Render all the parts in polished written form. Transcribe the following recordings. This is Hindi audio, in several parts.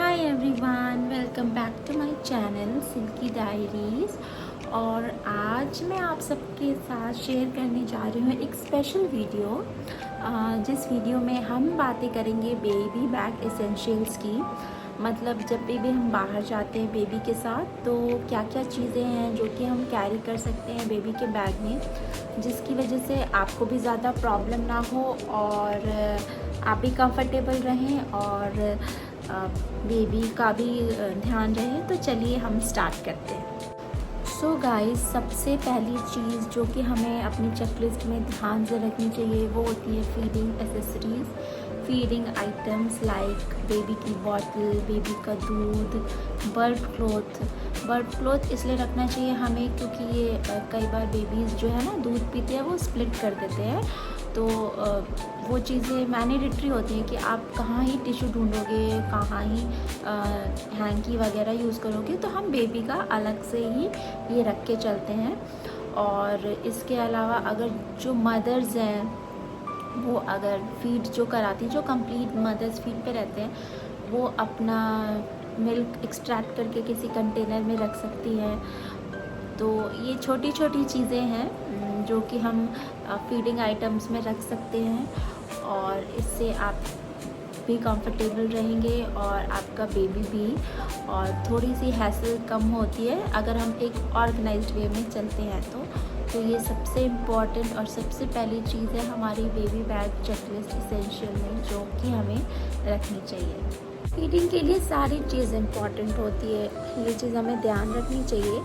Hi everyone, welcome back to my channel Silky Diaries. और आज मैं आप सबके साथ शेयर करने जा रही हूँ एक स्पेशल वीडियो, जिस वीडियो में हम बातें करेंगे बेबी बैग एसेंशियल्स की। मतलब जब भी हम बाहर जाते हैं बेबी के साथ तो क्या क्या चीज़ें हैं जो कि हम कैरी कर सकते हैं बेबी के बैग में, जिसकी वजह से आपको भी ज़्यादा प्रॉब्लम ना हो और आप भी कंफर्टेबल रहें और बेबी का भी ध्यान रहे। तो चलिए हम स्टार्ट करते हैं। सो गाइस, सबसे पहली चीज़ जो कि हमें अपनी चेकलिस्ट में ध्यान से रखनी चाहिए वो होती है feeding accessories, feeding items like baby की बॉटल, बेबी का दूध, बर्ड क्लॉथ इसलिए रखना चाहिए हमें क्योंकि ये कई बार बेबीज़ जो है ना दूध पीते हैं वो स्प्लिट कर देते हैं। तो वो चीज़ें मैंडेटरी होती हैं कि आप कहाँ ही टिश्यू ढूंढोगे, कहाँ ही हैंकी वगैरह यूज़ करोगे। तो हम बेबी का अलग से ही ये रख के चलते हैं। और इसके अलावा अगर जो मदर्स हैं वो अगर फीड जो कराती, जो कंप्लीट मदर्स फीड पे रहते हैं, वो अपना मिल्क एक्सट्रैक्ट करके किसी कंटेनर में रख सकती हैं। तो ये छोटी छोटी चीज़ें हैं जो कि हम फीडिंग आइटम्स में रख सकते हैं और इससे आप भी कंफर्टेबल रहेंगे और आपका बेबी भी, और थोड़ी सी हैसल कम होती है अगर हम एक ऑर्गेनाइज्ड वे में चलते हैं। तो ये सबसे इम्पॉर्टेंट और सबसे पहली चीज़ है हमारी बेबी बैग चेकलिस्ट एसेंशियल में जो कि हमें रखनी चाहिए। फीडिंग के लिए सारी चीज़ इम्पॉर्टेंट होती है, ये चीज़ हमें ध्यान रखनी चाहिए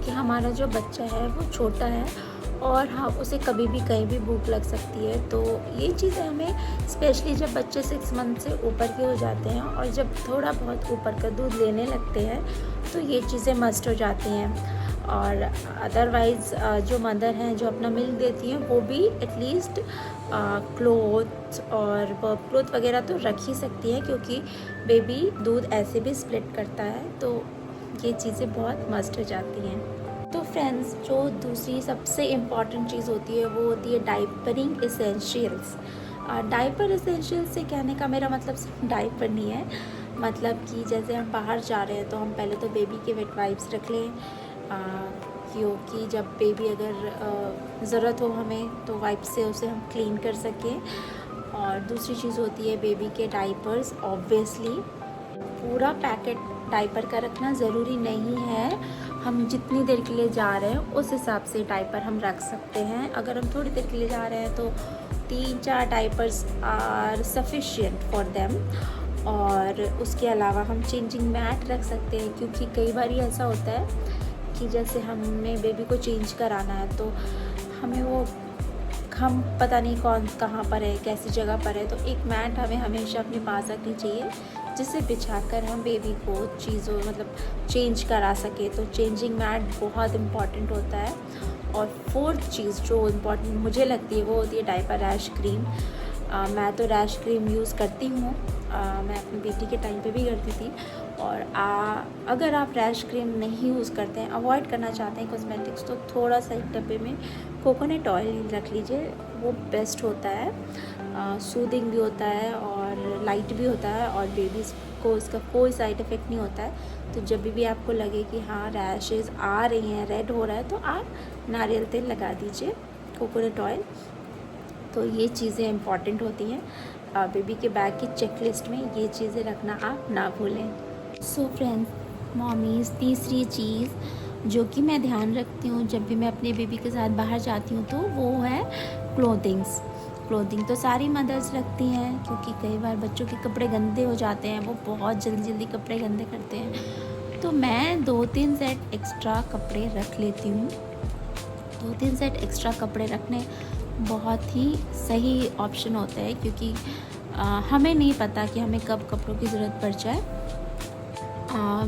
कि हमारा जो बच्चा है वो छोटा है और हाँ उसे कभी भी कहीं भी भूख लग सकती है। तो ये चीज़ें हमें स्पेशली जब बच्चे 6 मंथ से ऊपर के हो जाते हैं और जब थोड़ा बहुत ऊपर का दूध लेने लगते हैं तो ये चीज़ें मस्ट हो जाती हैं। और अदरवाइज़ जो मदर हैं जो अपना मिल्क देती हैं वो भी एटलीस्ट क्लोथ और बर्ब क्लोथ वगैरह तो रख ही सकती है क्योंकि बेबी दूध ऐसे भी स्प्लिट करता है। तो ये चीज़ें बहुत मस्ट हो जाती हैं। तो फ्रेंड्स, जो दूसरी सबसे इम्पॉर्टेंट चीज़ होती है वो होती है डाइपरिंग एसेंशियल्स। डाइपर एसेंशियल्स से कहने का मेरा मतलब सिर्फ डाइपर नहीं है, मतलब कि जैसे हम बाहर जा रहे हैं तो हम पहले तो बेबी के वेट वाइप्स रख लें क्योंकि जब बेबी अगर ज़रूरत हो हमें तो वाइप से उसे हम क्लीन कर सकें। और दूसरी चीज़ होती है बेबी के डाइपर्स। ऑब्वियसली पूरा पैकेट डाइपर का रखना ज़रूरी नहीं है, हम जितनी देर के लिए जा रहे हैं उस हिसाब से डाइपर हम रख सकते हैं। अगर हम थोड़ी देर के लिए जा रहे हैं तो 3-4 diapers are sufficient for them. और उसके अलावा हम चेंजिंग मैट रख सकते हैं क्योंकि कई बार ऐसा होता है कि जैसे हमें बेबी को चेंज कराना है तो हमें वो हम पता नहीं कहाँ पर है, कैसी जगह पर है, तो एक मैट हमें हमेशा अपने पास रखनी चाहिए जिसे बिछाकर हम बेबी को चीज़ों मतलब चेंज करा सके। तो चेंजिंग मैट बहुत इम्पॉर्टेंट होता है। और 4th चीज़ जो इम्पॉर्टेंट मुझे लगती है वो होती है डायपर रैश क्रीम। मैं तो रैश क्रीम यूज़ करती हूँ, मैं अपनी बेटी के टाइम पे भी करती थी। और अगर आप रैश क्रीम नहीं यूज़ करते हैं, अवॉइड करना चाहते हैं कॉस्मेटिक्स, तो थोड़ा सा एक डब्बे में कोकोनट ऑयल रख लीजिए, वो बेस्ट होता है। सूदिंग भी होता है और लाइट भी होता है और बेबीज़ को इसका कोई साइड इफ़ेक्ट नहीं होता है। तो जब भी आपको लगे कि हाँ रैशेज़ आ रही हैं, रेड हो रहा है, तो आप नारियल तेल लगा दीजिए, कोकोनट ऑयल। तो ये चीज़ें इम्पॉर्टेंट होती हैं बेबी के बैग की चेकलिस्ट में, ये चीज़ें रखना आप ना भूलें। सो फ्रेंड्स, मॉमीज़, तीसरी चीज़ जो कि मैं ध्यान रखती हूँ जब भी मैं अपने बेबी के साथ बाहर जाती हूँ तो वो है क्लोथिंग तो सारी मदर्स रखती हैं क्योंकि कई बार बच्चों के कपड़े गंदे हो जाते हैं, वो बहुत जल्दी कपड़े गंदे करते हैं। तो मैं 2-3 सेट एक्स्ट्रा कपड़े रख लेती हूँ। 2-3 सेट एक्स्ट्रा कपड़े रखने बहुत ही सही ऑप्शन होता है क्योंकि हमें नहीं पता कि हमें कब कपड़ों की ज़रूरत पड़ जाए।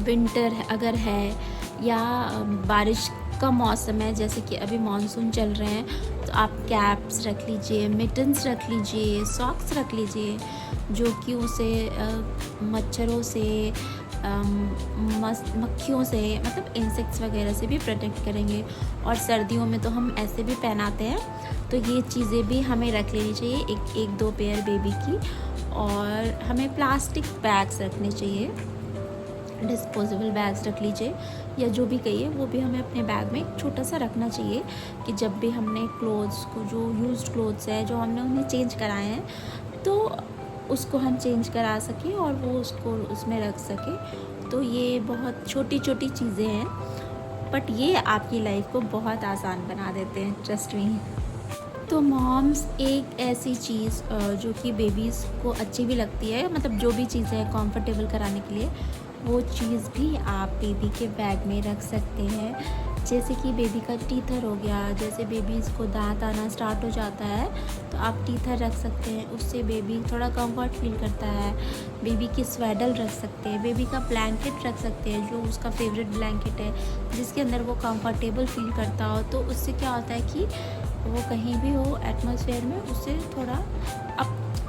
विंटर अगर है या बारिश का मौसम है, जैसे कि अभी मानसून चल रहे हैं, तो आप कैप्स रख लीजिए, मिटन्स रख लीजिए, सॉक्स रख लीजिए जो कि उसे मच्छरों से, मक्खियों से, मतलब इंसेक्ट्स वगैरह से भी प्रोटेक्ट करेंगे। और सर्दियों में तो हम ऐसे भी पहनाते हैं, तो ये चीज़ें भी हमें रख लेनी चाहिए, एक 2 पेयर बेबी की। और हमें प्लास्टिक बैग्स रखने चाहिए डिस्पोजेबल बैग्स रख लीजिए, या जो भी कहिए वो भी हमें अपने बैग में एक छोटा सा रखना चाहिए कि जब भी हमने क्लोथ्स को, जो यूज्ड क्लोथ्स है जो हमने उन्हें चेंज कराए हैं, तो उसको हम चेंज करा सकें और वो उसको उसमें रख सकें। तो ये बहुत छोटी छोटी चीज़ें हैं, बट ये आपकी लाइफ को बहुत आसान बना देते हैं, ट्रस्ट मी। तो मॉम्स, एक ऐसी चीज़ जो कि बेबीज़ को अच्छी भी लगती है, मतलब जो भी चीज़ें हैं कंफर्टेबल कराने के लिए, वो चीज़ भी आप बेबी के बैग में रख सकते हैं। जैसे कि बेबी का टीथर हो गया, जैसे बेबीज़ को दांत आना स्टार्ट हो जाता है तो आप टीथर रख सकते हैं, उससे बेबी थोड़ा कंफर्ट फील करता है। बेबी की स्वेडल रख सकते हैं, बेबी का ब्लैंकेट रख सकते हैं जो उसका फेवरेट ब्लैंकेट है, जिसके अंदर वो कंफर्टेबल फील करता हो। तो उससे क्या होता है कि वो कहीं भी हो एटमॉस्फेयर में, उससे थोड़ा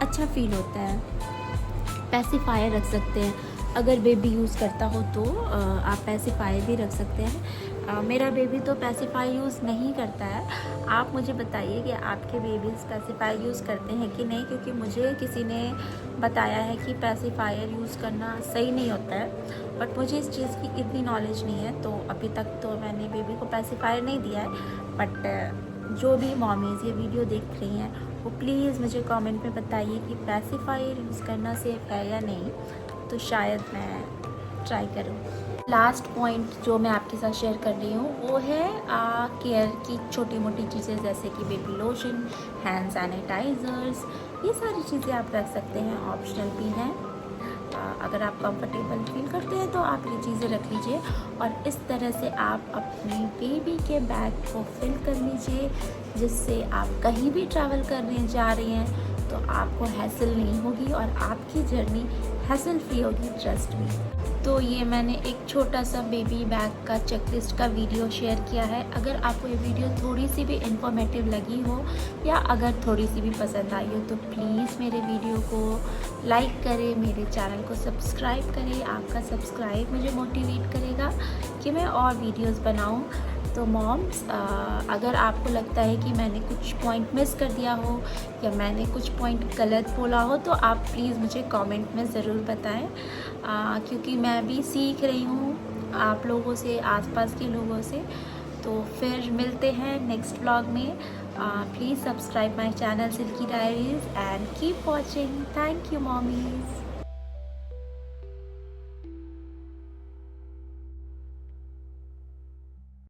अच्छा फील होता है। पैसिफायर रख सकते हैं, अगर बेबी यूज़ करता हो तो आप पैसिफायर भी रख सकते हैं। मेरा बेबी तो पैसिफायर यूज़ नहीं करता है। आप मुझे बताइए कि आपके बेबीज़ पैसिफायर यूज़ करते हैं कि नहीं, क्योंकि मुझे किसी ने बताया है कि पैसिफायर यूज़ करना सही नहीं होता है, बट मुझे इस चीज़ की इतनी नॉलेज नहीं है, तो अभी तक तो मैंने बेबी को पैसिफायर नहीं दिया है। बट जो भी मॉमीज़ ये वीडियो देख रही हैं वो प्लीज़ मुझे कमेंट में बताइए कि पैसिफायर यूज़ करना सेफ़ है या नहीं, तो शायद मैं ट्राई करूँ। लास्ट पॉइंट जो मैं आपके साथ शेयर कर रही हूँ वो है केयर की छोटी मोटी चीज़ें, जैसे कि बेबी लोशन, हैंड सैनिटाइज़र्स, ये सारी चीज़ें आप रख सकते हैं, ऑप्शनल भी हैं। अगर आप कंफर्टेबल फील करते हैं तो आप ये चीज़ें रख लीजिए, और इस तरह से आप अपने बेबी के बैग को फिल कर लीजिए, जिससे आप कहीं भी ट्रैवल करने जा रही हैं तो आपको हैसल नहीं होगी और आपकी जर्नी हैसल फ्री होगी, ट्रस्ट मी। तो ये मैंने एक छोटा सा बेबी बैग का चेकलिस्ट का वीडियो शेयर किया है। अगर आपको ये वीडियो थोड़ी सी भी इंफॉर्मेटिव लगी हो या अगर थोड़ी सी भी पसंद आई हो तो प्लीज़ मेरे वीडियो को लाइक करें, मेरे चैनल को सब्सक्राइब करें। आपका सब्सक्राइब मुझे मोटिवेट करेगा कि मैं और वीडियोस बनाऊं। तो मॉम्स, अगर आपको लगता है कि मैंने कुछ पॉइंट मिस कर दिया हो या मैंने कुछ पॉइंट गलत बोला हो तो आप प्लीज़ मुझे कमेंट में ज़रूर बताएं, क्योंकि मैं भी सीख रही हूँ आप लोगों से, आसपास के लोगों से। तो फिर मिलते हैं नेक्स्ट व्लॉग में। Please subscribe my channel Silky Diaries and keep watching. Thank you mommies.